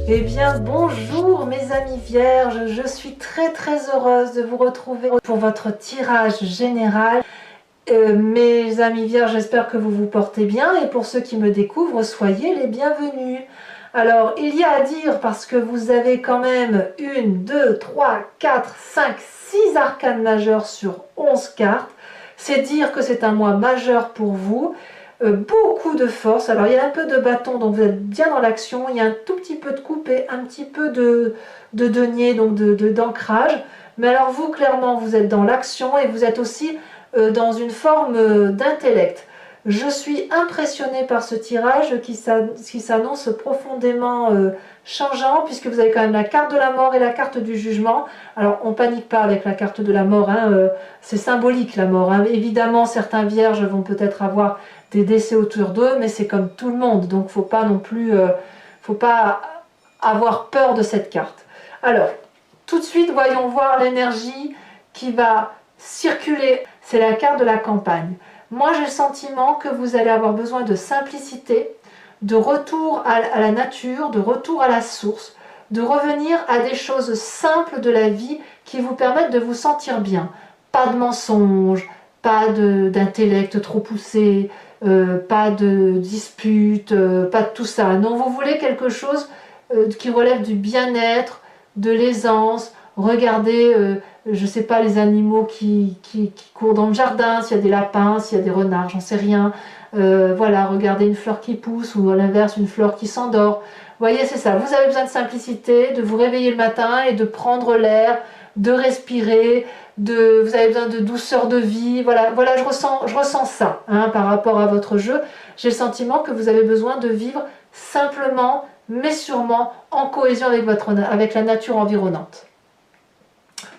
Eh bien bonjour mes amis vierges, je suis très heureuse de vous retrouver pour votre tirage général. Mes amis vierges, j'espère que vous vous portez bien et pour ceux qui me découvrent, soyez les bienvenus. Alors il y a à dire parce que vous avez quand même 1, 2, 3, 4, 5, 6 arcanes majeures sur 11 cartes. C'est dire que c'est un mois majeur pour vous. Beaucoup de force, alors il y a un peu de bâton, donc vous êtes bien dans l'action, il y a un tout petit peu de coupe et un petit peu de denier, donc d'ancrage, mais alors vous clairement vous êtes dans l'action et vous êtes aussi dans une forme d'intellect. Je suis impressionnée par ce tirage qui s'annonce profondément changeant, puisque vous avez quand même la carte de la mort et la carte du jugement. Alors on panique pas avec la carte de la mort, hein, c'est symbolique la mort, hein. Évidemment certains vierges vont peut-être avoir des décès autour d'eux, mais c'est comme tout le monde, donc faut pas non plus faut pas avoir peur de cette carte. Alors tout de suite voyons voir l'énergie qui va circuler. C'est la carte de la campagne. Moi j'ai le sentiment que vous allez avoir besoin de simplicité, de retour à la nature, de retour à la source, de revenir à des choses simples de la vie qui vous permettent de vous sentir bien. Pas de mensonges, pas d'intellect trop poussé, pas de disputes, pas de tout ça. Non, vous voulez quelque chose qui relève du bien-être, de l'aisance. Regardez, je ne sais pas, les animaux qui courent dans le jardin, s'il y a des lapins, s'il y a des renards, j'en sais rien. Voilà, regardez une fleur qui pousse ou à l'inverse une fleur qui s'endort. Vous voyez, c'est ça. Vous avez besoin de simplicité, de vous réveiller le matin et de prendre l'air, de respirer, vous avez besoin de douceur de vie. Voilà, je ressens ça hein, par rapport à votre jeu. J'ai le sentiment que vous avez besoin de vivre simplement, mais sûrement en cohésion avec la nature environnante.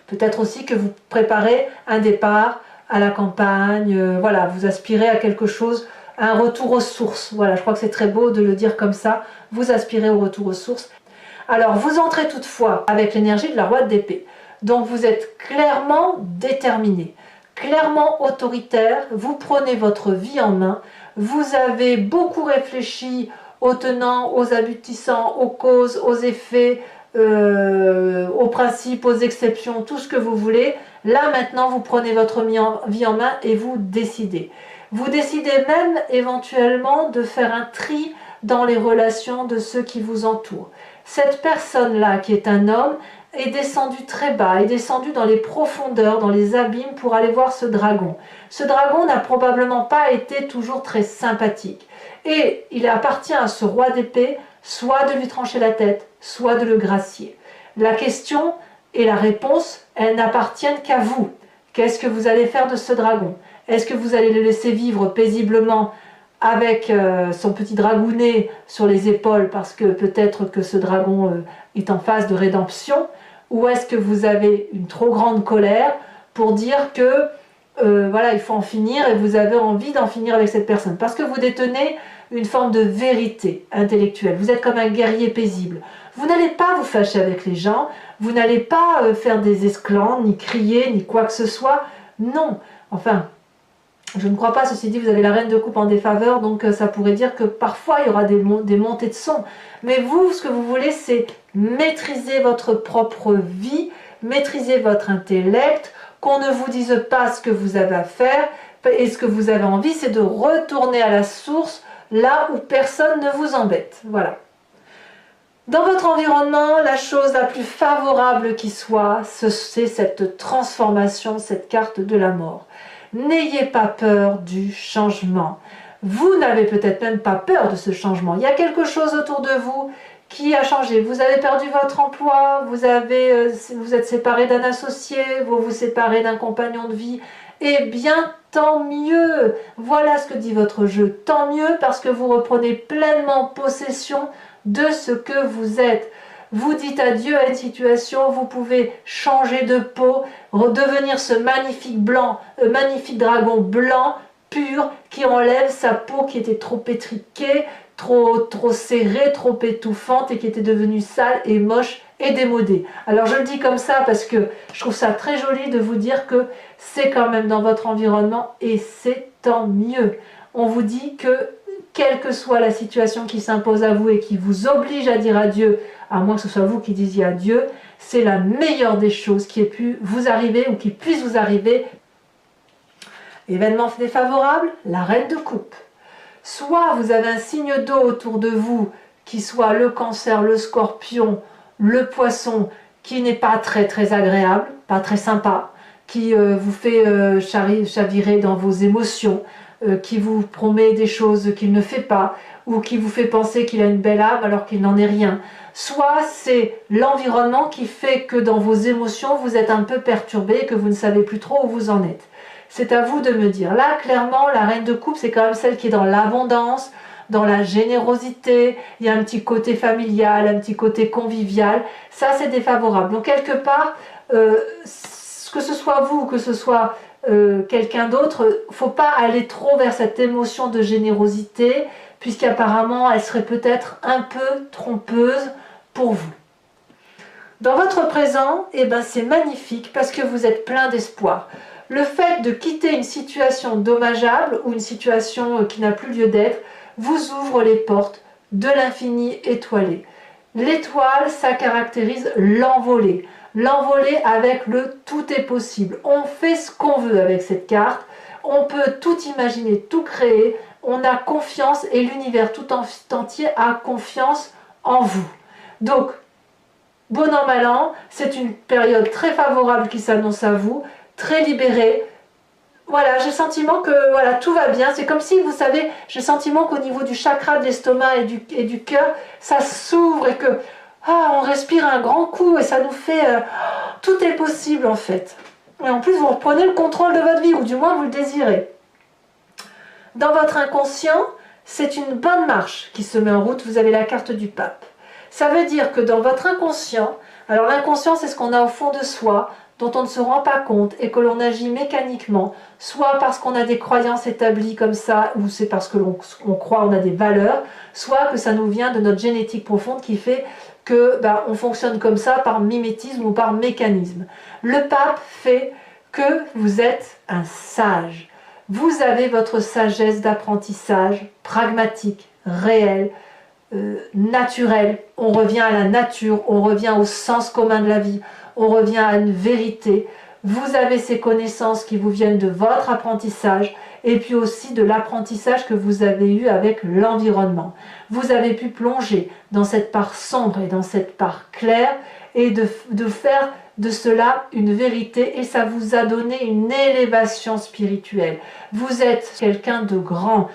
Peut-être aussi que vous préparez un départ à la campagne, voilà, vous aspirez à quelque chose, à un retour aux sources. Voilà, je crois que c'est très beau de le dire comme ça, vous aspirez au retour aux sources. Alors, vous entrez toutefois avec l'énergie de la roue d'épée. Donc, vous êtes clairement déterminé, clairement autoritaire, vous prenez votre vie en main, vous avez beaucoup réfléchi aux tenants, aux aboutissants, aux causes, aux effets, aux principes, aux exceptions, tout ce que vous voulez. Là maintenant vous prenez votre vie en main et vous décidez. Vous décidez même éventuellement de faire un tri dans les relations de ceux qui vous entourent. Cette personne-là qui est un homme est descendu très bas, est descendu dans les profondeurs, dans les abîmes pour aller voir ce dragon. Ce dragon n'a probablement pas été toujours très sympathique. Et il appartient à ce roi d'épée soit de lui trancher la tête, soit de le gracier. La question et la réponse, elles n'appartiennent qu'à vous. Qu'est-ce que vous allez faire de ce dragon? Est-ce que vous allez le laisser vivre paisiblement avec son petit dragounet sur les épaules parce que peut-être que ce dragon est en phase de rédemption? Ou est-ce que vous avez une trop grande colère pour dire que voilà, il faut en finir et vous avez envie d'en finir avec cette personne? Parce que vous détenez une forme de vérité intellectuelle. Vous êtes comme un guerrier paisible. Vous n'allez pas vous fâcher avec les gens, vous n'allez pas faire des esclandres, ni crier, ni quoi que ce soit. Non. Enfin, je ne crois pas, ceci dit, vous avez la reine de coupe en défaveur, donc ça pourrait dire que parfois il y aura des montées de son. Mais vous, ce que vous voulez, c'est maîtriser votre propre vie, maîtriser votre intellect, qu'on ne vous dise pas ce que vous avez à faire, et ce que vous avez envie, c'est de retourner à la source, là où personne ne vous embête. Voilà. Dans votre environnement, la chose la plus favorable qui soit, c'est cette transformation, cette carte de la mort. N'ayez pas peur du changement. Vous n'avez peut-être même pas peur de ce changement. Il y a quelque chose autour de vous qui a changé. Vous avez perdu votre emploi, vous êtes séparé d'un associé, vous vous séparez d'un compagnon de vie. Eh bien, tant mieux. Voilà ce que dit votre jeu. Tant mieux parce que vous reprenez pleinement possession de ce que vous êtes. Vous dites adieu à une situation, vous pouvez changer de peau, redevenir ce magnifique dragon blanc, pur, qui enlève sa peau qui était trop étriquée, trop serrée, trop étouffante et qui était devenue sale et moche et démodée. Alors je le dis comme ça parce que je trouve ça très joli de vous dire que c'est quand même dans votre environnement et c'est tant mieux. On vous dit quelle que soit la situation qui s'impose à vous et qui vous oblige à dire adieu, à moins que ce soit vous qui disiez adieu, c'est la meilleure des choses qui ait pu vous arriver ou qui puisse vous arriver. Événement défavorable, la reine de coupe. Soit vous avez un signe d'eau autour de vous, qui soit le cancer, le scorpion, le poisson, qui n'est pas très agréable, pas très sympa, qui vous fait chavirer dans vos émotions, qui vous promet des choses qu'il ne fait pas, ou qui vous fait penser qu'il a une belle âme alors qu'il n'en est rien. Soit c'est l'environnement qui fait que dans vos émotions, vous êtes un peu perturbé et que vous ne savez plus trop où vous en êtes. C'est à vous de me dire. Là, clairement, la reine de coupe, c'est quand même celle qui est dans l'abondance, dans la générosité, il y a un petit côté familial, un petit côté convivial. Ça, c'est défavorable. Donc, quelque part, que ce soit vous ou que ce soit quelqu'un d'autre, il ne faut pas aller trop vers cette émotion de générosité, puisqu'apparemment, elle serait peut-être un peu trompeuse pour vous. Dans votre présent, eh ben, c'est magnifique parce que vous êtes plein d'espoir. Le fait de quitter une situation dommageable ou une situation qui n'a plus lieu d'être vous ouvre les portes de l'infini étoilé. L'étoile, ça caractérise l'envolée. L'envolée avec le tout est possible. On fait ce qu'on veut avec cette carte. On peut tout imaginer, tout créer. On a confiance et l'univers tout entier a confiance en vous. Donc, bon an, mal an, c'est une période très favorable qui s'annonce à vous, très libérée. Voilà, j'ai le sentiment que voilà, tout va bien. C'est comme si, vous savez, j'ai le sentiment qu'au niveau du chakra de l'estomac et du cœur, ça s'ouvre et que on respire un grand coup et ça nous fait... tout est possible en fait. Et en plus, vous reprenez le contrôle de votre vie, ou du moins vous le désirez. Dans votre inconscient, c'est une bonne marche qui se met en route. Vous avez la carte du pape. Ça veut dire que dans votre inconscient, alors l'inconscient, c'est ce qu'on a au fond de soi, dont on ne se rend pas compte et que l'on agit mécaniquement, soit parce qu'on a des croyances établies comme ça, ou c'est parce que l'on croit, on a des valeurs, soit que ça nous vient de notre génétique profonde qui fait que on fonctionne comme ça par mimétisme ou par mécanisme. Le pape fait que vous êtes un sage. Vous avez votre sagesse d'apprentissage pragmatique, réelle, naturelle. On revient à la nature, on revient au sens commun de la vie, on revient à une vérité. Vous avez ces connaissances qui vous viennent de votre apprentissage et puis aussi de l'apprentissage que vous avez eu avec l'environnement. Vous avez pu plonger dans cette part sombre et dans cette part claire et de faire de cela une vérité, et ça vous a donné une élévation spirituelle. Vous êtes quelqu'un de grand,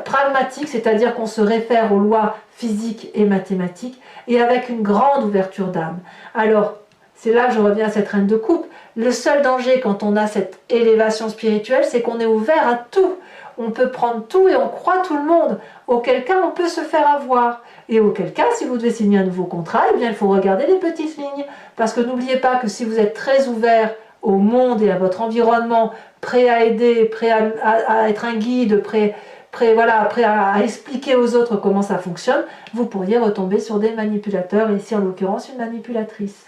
pragmatique, c'est-à-dire qu'on se réfère aux lois physiques et mathématiques, et avec une grande ouverture d'âme. Alors, c'est là que je reviens à cette reine de coupe. Le seul danger quand on a cette élévation spirituelle, c'est qu'on est ouvert à tout. On peut prendre tout et on croit tout le monde. Auquel cas, on peut se faire avoir. Et auquel cas, si vous devez signer un nouveau contrat, eh bien, il faut regarder les petites lignes. Parce que n'oubliez pas que si vous êtes très ouvert au monde et à votre environnement, prêt à aider, prêt à être un guide, prêt à expliquer aux autres comment ça fonctionne, vous pourriez retomber sur des manipulateurs, et ici en l'occurrence une manipulatrice.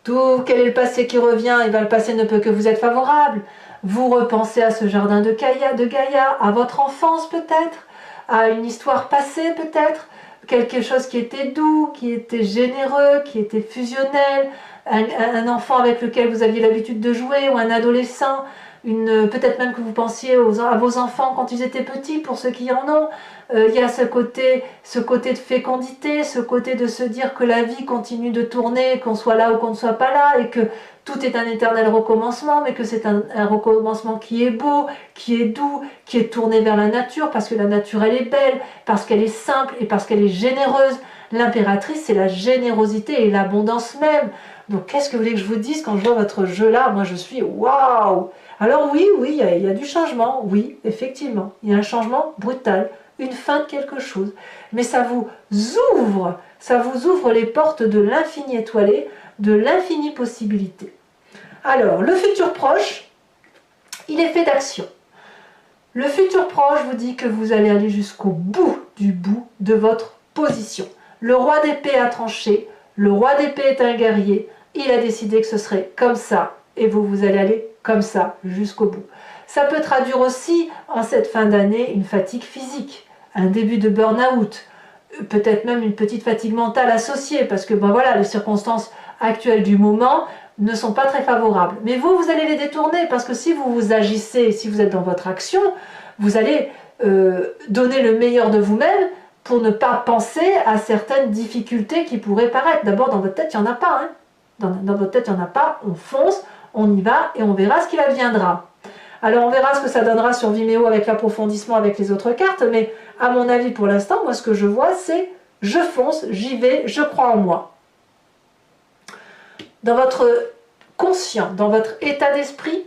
Tout, quel est le passé qui revient? Et bien, le passé ne peut que vous être favorable. Vous repensez à ce jardin de Gaïa, à votre enfance peut-être, à une histoire passée peut-être, quelque chose qui était doux, qui était généreux, qui était fusionnel, un enfant avec lequel vous aviez l'habitude de jouer, ou un adolescent, peut-être même que vous pensiez à vos enfants quand ils étaient petits, pour ceux qui en ont. Il y a ce côté de fécondité, ce côté de se dire que la vie continue de tourner, qu'on soit là ou qu'on ne soit pas là, et que tout est un éternel recommencement, mais que c'est un recommencement qui est beau, qui est doux, qui est tourné vers la nature, parce que la nature elle est belle, parce qu'elle est simple et parce qu'elle est généreuse. L'impératrice, c'est la générosité et l'abondance même. Donc qu'est-ce que vous voulez que je vous dise quand je vois votre jeu là? Moi je suis waouh! Alors oui, il y a du changement, oui, effectivement. Il y a un changement brutal, une fin de quelque chose. Mais ça vous ouvre les portes de l'infini étoilé, de l'infini possibilité. Alors, le futur proche, il est fait d'action. Le futur proche vous dit que vous allez aller jusqu'au bout de votre position. Le roi d'épée a tranché, le roi d'épée est un guerrier, il a décidé que ce serait comme ça, et vous allez aller comme ça jusqu'au bout. Ça peut traduire aussi, en cette fin d'année, une fatigue physique, un début de burn-out, peut-être même une petite fatigue mentale associée, parce que ben voilà, les circonstances actuelles du moment ne sont pas très favorables. Mais vous, vous allez les détourner, parce que si vous vous agissez, si vous êtes dans votre action, vous allez donner le meilleur de vous-même pour ne pas penser à certaines difficultés qui pourraient paraître. D'abord, dans votre tête, il n'y en a pas. Hein. Dans votre tête, il n'y en a pas. On fonce, on y va et on verra ce qu'il adviendra. Alors, on verra ce que ça donnera sur Vimeo avec l'approfondissement avec les autres cartes, mais à mon avis, pour l'instant, moi, ce que je vois, c'est je fonce, j'y vais, je crois en moi. Dans votre conscient, dans votre état d'esprit,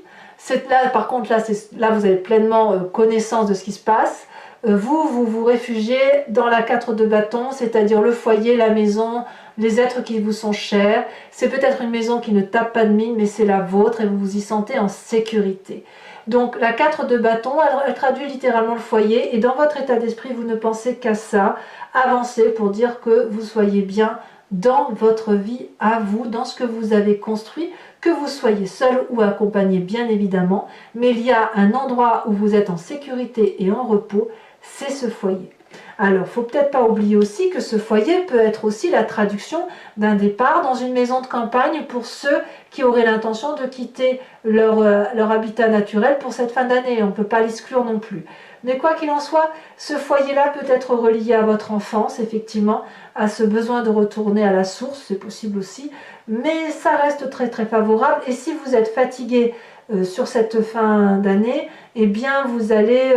là, par contre, là, vous avez pleinement connaissance de ce qui se passe. Vous vous réfugiez dans la 4 de bâton, c'est-à-dire le foyer, la maison, les êtres qui vous sont chers. C'est peut-être une maison qui ne tape pas de mine, mais c'est la vôtre et vous vous y sentez en sécurité. Donc la 4 de bâton, elle traduit littéralement le foyer et dans votre état d'esprit, vous ne pensez qu'à ça. Avancez pour dire que vous soyez bien dans votre vie à vous, dans ce que vous avez construit, que vous soyez seul ou accompagné bien évidemment, mais il y a un endroit où vous êtes en sécurité et en repos, c'est ce foyer. Alors, il ne faut peut-être pas oublier aussi que ce foyer peut être aussi la traduction d'un départ dans une maison de campagne pour ceux qui auraient l'intention de quitter leur habitat naturel pour cette fin d'année. On ne peut pas l'exclure non plus. Mais quoi qu'il en soit, ce foyer-là peut être relié à votre enfance, effectivement, à ce besoin de retourner à la source, c'est possible aussi, mais ça reste très très favorable. Et si vous êtes fatigué sur cette fin d'année, eh bien vous allez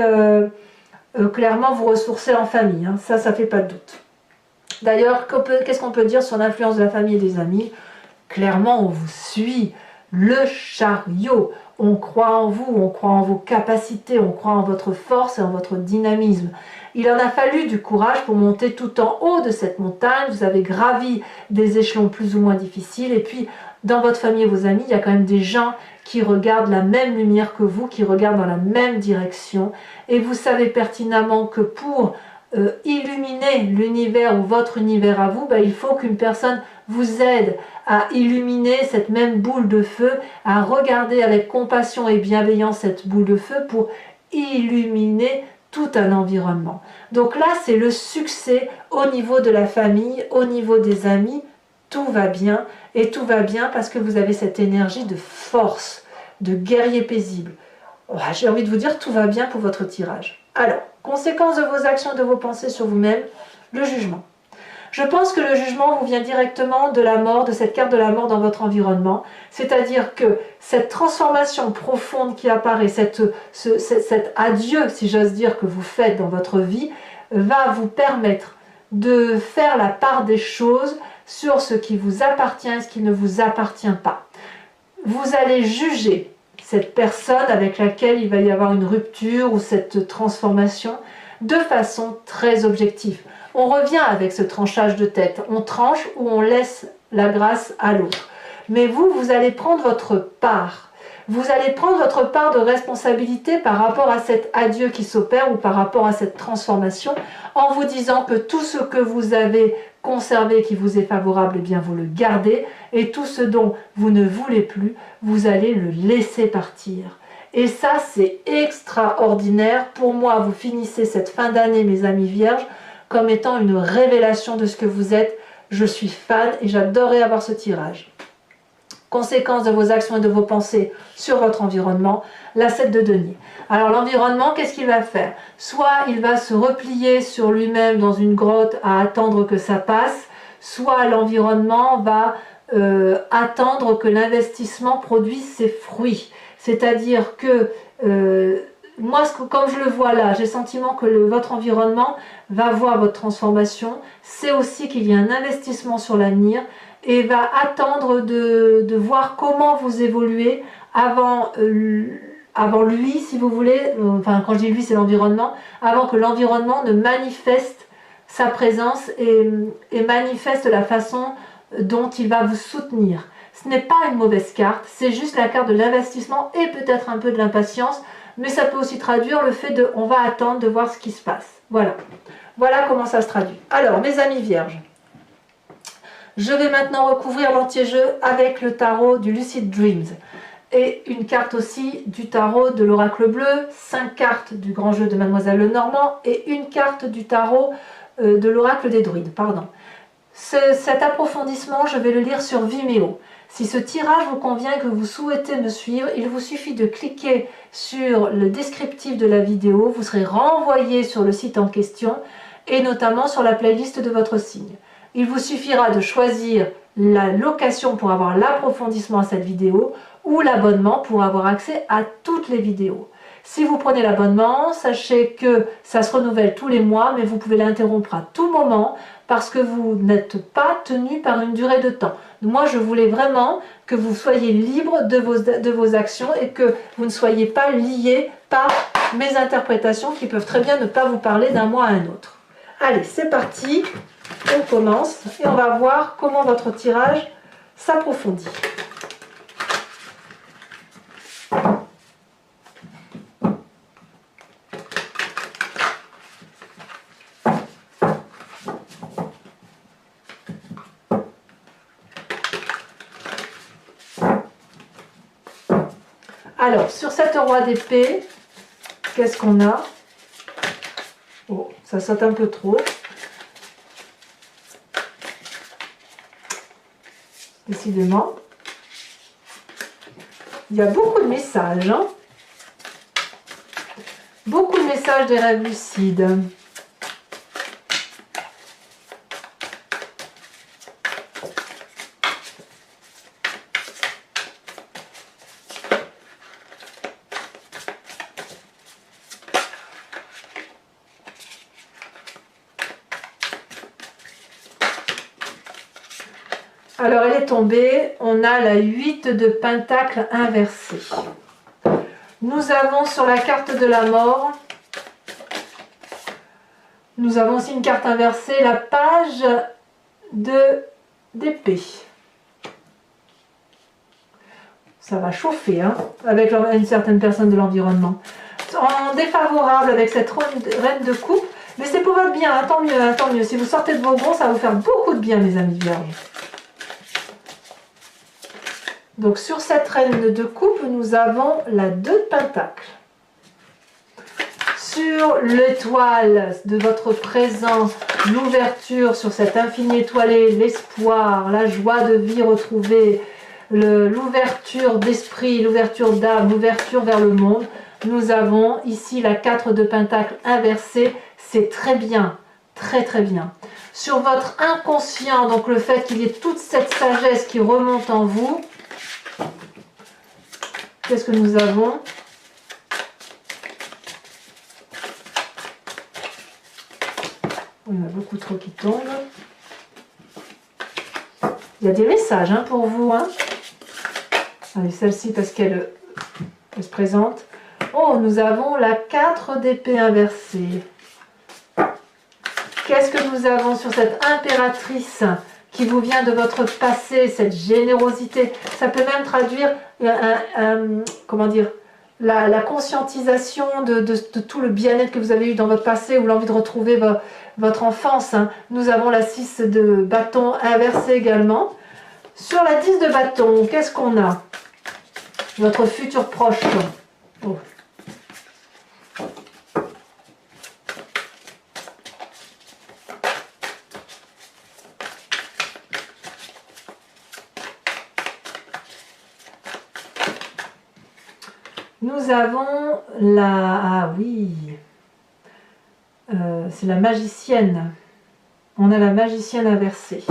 clairement vous ressourcer en famille, hein. Ça fait pas de doute. D'ailleurs, qu'est-ce qu'on peut dire sur l'influence de la famille et des amis? Clairement, on vous suit, le chariot. On croit en vous, on croit en vos capacités, on croit en votre force et en votre dynamisme. Il en a fallu du courage pour monter tout en haut de cette montagne. Vous avez gravi des échelons plus ou moins difficiles. Et puis, dans votre famille et vos amis, il y a quand même des gens qui regardent la même lumière que vous, qui regardent dans la même direction. Et vous savez pertinemment que pour illuminer l'univers ou votre univers à vous, il faut qu'une personne vous aide à illuminer cette même boule de feu, à regarder avec compassion et bienveillance cette boule de feu pour illuminer tout un environnement. Donc là, c'est le succès au niveau de la famille, au niveau des amis, tout va bien, et tout va bien parce que vous avez cette énergie de force, de guerrier paisible. J'ai envie de vous dire, tout va bien pour votre tirage. Alors, conséquence de vos actions et de vos pensées sur vous-même, le jugement. Je pense que le jugement vous vient directement de la mort, de cette carte de la mort dans votre environnement. C'est-à-dire que cette transformation profonde qui apparaît, cet adieu, si j'ose dire, que vous faites dans votre vie, va vous permettre de faire la part des choses sur ce qui vous appartient et ce qui ne vous appartient pas. Vous allez juger cette personne avec laquelle il va y avoir une rupture ou cette transformation de façon très objective. On revient avec ce tranchage de tête. On tranche ou on laisse la grâce à l'autre. Mais vous allez prendre votre part. Vous allez prendre votre part de responsabilité par rapport à cet adieu qui s'opère ou par rapport à cette transformation en vous disant que tout ce que vous avez conservé qui vous est favorable, eh bien vous le gardez et tout ce dont vous ne voulez plus, vous allez le laisser partir. Et ça, c'est extraordinaire. Pour moi, vous finissez cette fin d'année, mes amis vierges, comme étant une révélation de ce que vous êtes. Je suis fan et j'adorerais avoir ce tirage. Conséquence de vos actions et de vos pensées sur votre environnement, la 7 de denier. Alors l'environnement, qu'est-ce qu'il va faire? Soit il va se replier sur lui-même dans une grotte à attendre que ça passe, soit l'environnement va attendre que l'investissement produise ses fruits. C'est-à-dire que moi, comme je le vois là, j'ai le sentiment que votre environnement va voir votre transformation. C'est aussi qu'il y a un investissement sur l'avenir et va attendre de voir comment vous évoluez avant lui, si vous voulez, enfin quand je dis lui, c'est l'environnement, avant que l'environnement ne manifeste sa présence et manifeste la façon dont il va vous soutenir. Ce n'est pas une mauvaise carte, c'est juste la carte de l'investissement et peut-être un peu de l'impatience, mais ça peut aussi traduire le fait de on va attendre de voir ce qui se passe. Voilà. Voilà comment ça se traduit. Alors, mes amis vierges, je vais maintenant recouvrir l'anti-jeu avec le tarot du Lucid Dreams. et une carte aussi du tarot de l'oracle bleu, 5 cartes du grand jeu de Mademoiselle Lenormand et une carte du tarot de l'oracle des druides, pardon. Cet approfondissement, je vais le lire sur Vimeo. Si ce tirage vous convient et que vous souhaitez me suivre, il vous suffit de cliquer sur le descriptif de la vidéo, vous serez renvoyé sur le site en question et notamment sur la playlist de votre signe. Il vous suffira de choisir la location pour avoir l'approfondissement à cette vidéo ou l'abonnement pour avoir accès à toutes les vidéos. Si vous prenez l'abonnement, sachez que ça se renouvelle tous les mois, mais vous pouvez l'interrompre à tout moment parce que vous n'êtes pas tenu par une durée de temps. Moi, je voulais vraiment que vous soyez libre de vos actions et que vous ne soyez pas lié par mes interprétations qui peuvent très bien ne pas vous parler d'un mois à un autre. Allez, c'est parti, on commence et on va voir comment votre tirage s'approfondit. Alors, sur cette roi d'épée, qu'est-ce qu'on a? Oh, ça saute un peu trop. Décidément. Il y a beaucoup de messages. Hein, beaucoup de messages des rêves lucides. Alors, elle est tombée, on a la 8 de Pentacle inversée. Nous avons sur la carte de la mort, nous avons aussi une carte inversée, la page d'épée. Ça va chauffer, hein, avec une certaine personne de l'environnement. En défavorable avec cette reine de coupe, mais c'est pour votre bien, hein, tant mieux, hein, tant mieux. Si vous sortez de vos gonds, ça va vous faire beaucoup de bien, mes amis vierges. Donc sur cette reine de coupe, nous avons la 2 de Pentacle. Sur l'étoile de votre présent, l'ouverture sur cet infini étoilé, l'espoir, la joie de vie retrouvée, l'ouverture d'esprit, l'ouverture d'âme, l'ouverture vers le monde, nous avons ici la 4 de Pentacle inversée. C'est très bien, très très bien. Sur votre inconscient, donc le fait qu'il y ait toute cette sagesse qui remonte en vous, qu'est-ce que nous avons? Il y en a beaucoup trop qui tombent. Il y a des messages hein, pour vous. Hein. Allez, celle-ci parce qu'elle se présente. Oh, nous avons la 4 d'épée inversée. Qu'est-ce que nous avons sur cette impératrice qui vous vient de votre passé, cette générosité? Ça peut même traduire comment dire, la conscientisation de tout le bien-être que vous avez eu dans votre passé ou l'envie de retrouver votre enfance. Hein. Nous avons la 6 de bâton inversée également. Sur la 10 de bâton, qu'est-ce qu'on a? Votre futur proche. Oh. Nous avons la... Ah oui, c'est la magicienne. On a la magicienne inversée.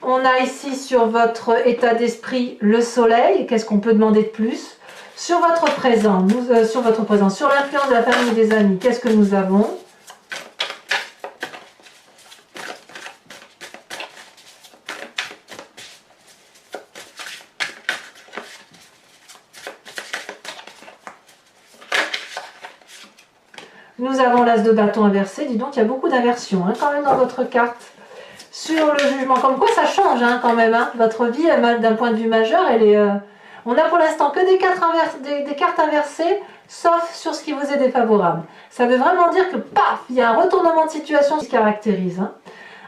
On a ici sur votre état d'esprit le soleil. Qu'est-ce qu'on peut demander de plus? Sur votre présent, sur l'influence de la famille et des amis, qu'est-ce que nous avons? Nous avons l'as de bâton inversé. Dis donc, il y a beaucoup d'inversions hein, quand même dans votre carte. Sur le jugement, comme quoi ça change hein, quand même. Hein. Votre vie, d'un point de vue majeur, elle est... On n'a pour l'instant que des cartes inversées, sauf sur ce qui vous est défavorable. Ça veut vraiment dire que, paf, il y a un retournement de situation qui se caractérise. Hein.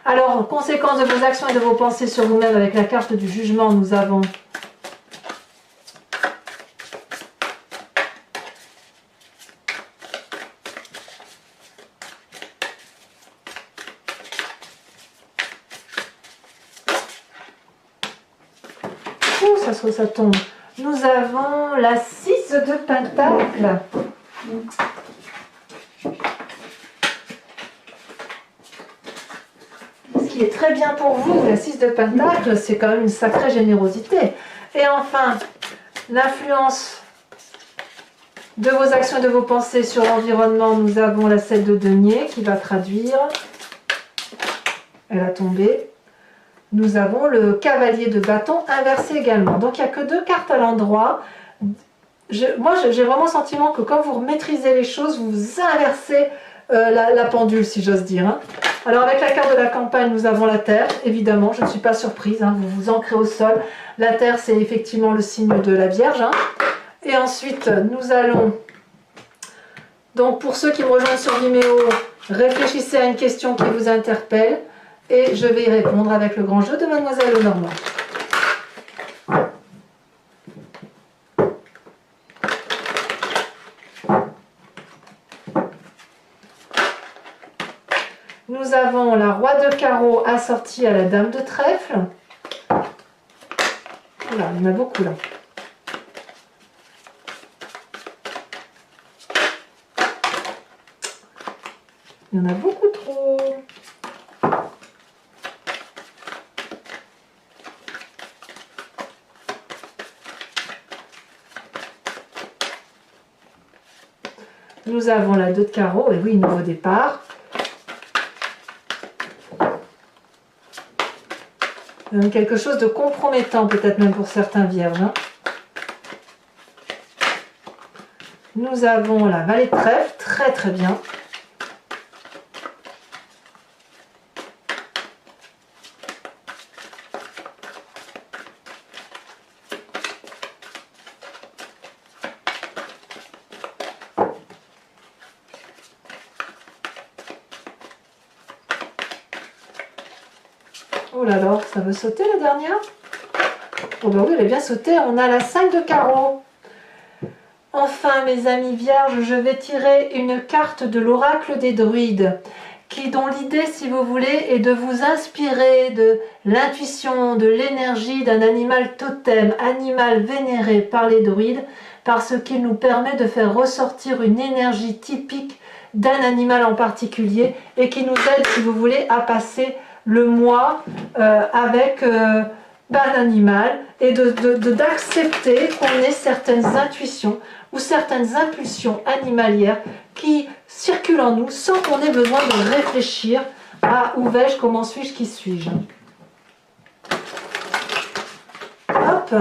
Alors, conséquence de vos actions et de vos pensées sur vous-même avec la carte du jugement, nous avons ça tombe. Nous avons la 6 de Pentacle. Ce qui est très bien pour vous, la 6 de Pentacle, c'est quand même une sacrée générosité. Et enfin, l'influence de vos actions et de vos pensées sur l'environnement, nous avons la 7 de denier qui va traduire. Elle a tombé. Nous avons le cavalier de bâton inversé également. Donc il n'y a que 2 cartes à l'endroit. Moi j'ai vraiment le sentiment que quand vous maîtrisez les choses, vous inversez la pendule, si j'ose dire. Hein. Alors avec la carte de la campagne, nous avons la terre, évidemment, je ne suis pas surprise, hein, vous vous ancrez au sol. La terre, c'est effectivement le signe de la Vierge. Hein. Et ensuite, nous allons, donc pour ceux qui me rejoignent sur Vimeo, réfléchissez à une question qui vous interpelle. Et je vais y répondre avec le grand jeu de Mademoiselle Lenormand. Nous avons la roi de carreau assortie à la dame de trèfle. Voilà, il y en a beaucoup là. Il y en a beaucoup trop. Nous avons la 2 de carreau, et oui, nouveau départ. Quelque chose de compromettant, peut-être même pour certains vierges. Hein. Nous avons la vallée de trèfle, très très bien. Oh là là, ça veut sauter la dernière? Oh bah oui, elle est bien sautée. On a la 5 de carreau. Enfin, mes amis vierges, je vais tirer une carte de l'oracle des druides, dont l'idée, si vous voulez, est de vous inspirer de l'intuition, de l'énergie d'un animal totem, animal vénéré par les druides, parce qu'il nous permet de faire ressortir une énergie typique d'un animal en particulier et qui nous aide, si vous voulez, à passer le mois avec un animal et d'accepter qu'on ait certaines intuitions ou certaines impulsions animalières qui circulent en nous sans qu'on ait besoin de réfléchir à où vais-je, comment suis-je, qui suis-je. Hop.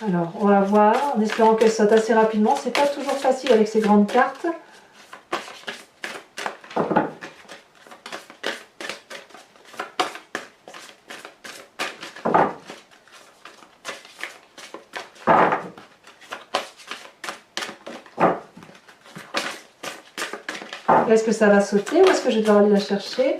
Alors, on va voir, en espérant qu'elle saute assez rapidement. C'est pas toujours facile avec ces grandes cartes. Est-ce que ça va sauter ou est-ce que je dois aller la chercher?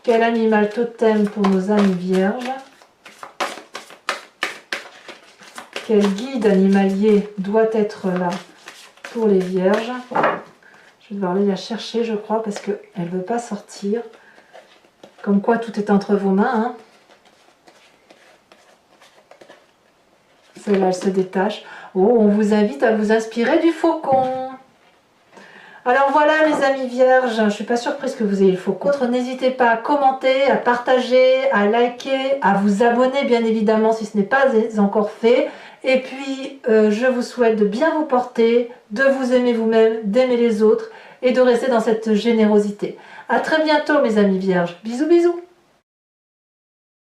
Quel animal totem pour nos amis vierges? Quel guide animalier doit être là pour les vierges? Je vais devoir aller la chercher, je crois, parce qu'elle ne veut pas sortir. Comme quoi, tout est entre vos mains. Hein. Celle-là, elle se détache. Oh, on vous invite à vous inspirer du faucon. Alors voilà les amis vierges, je ne suis pas surprise que vous ayez le faucon. N'hésitez pas à commenter, à partager, à liker, à vous abonner bien évidemment si ce n'est pas encore fait. Et puis je vous souhaite de bien vous porter, de vous aimer vous-même, d'aimer les autres et de rester dans cette générosité. À très bientôt mes amis vierges. Bisous bisous.